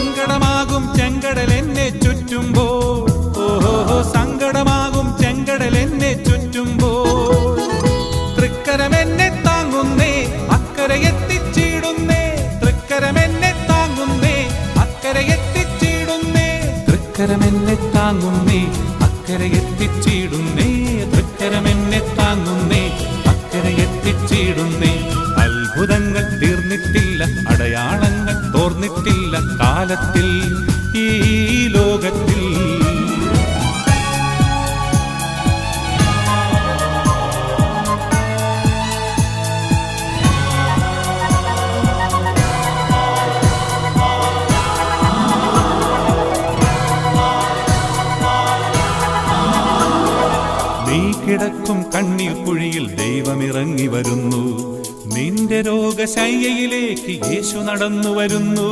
സങ്കടമാകും ചെങ്കടൽ എന്നെ ചുറ്റുമ്പോൾ, ഓഹോ സങ്കടമാകും ചെങ്കടൽ എന്നെ ചുറ്റുമ്പോൾ, തൃക്കരം എന്നെ താങ്ങുന്നേ അക്കരെ എത്തിച്ചിടുന്നേ, തൃക്കരം എന്നെ താങ്ങുന്നേ അക്കരെ എത്തിച്ചിടുന്നേ, തൃക്കരം എന്നെ താങ്ങുന്നേ അക്കരെ എത്തിച്ചിടുന്നേ, തൃക്കരം എന്നെ താങ്ങുന്നേ അക്കരെ എത്തിച്ചിടുന്നേ. അത്ഭുതങ്ങൾ തീർന്നിട്ടില്ല, അടയാളങ്ങൾ തോർന്നിട്ടില്ല കാലത്തിൽ ഈ ലോകത്തിൽ. നീ കിടക്കും കണ്ണീർ കുഴിയിൽ ദൈവമിറങ്ങി വരുന്നു, നിന്റെ രോഗശയ്യയിലേക്ക് യേശു നടന്നു വരുന്നു.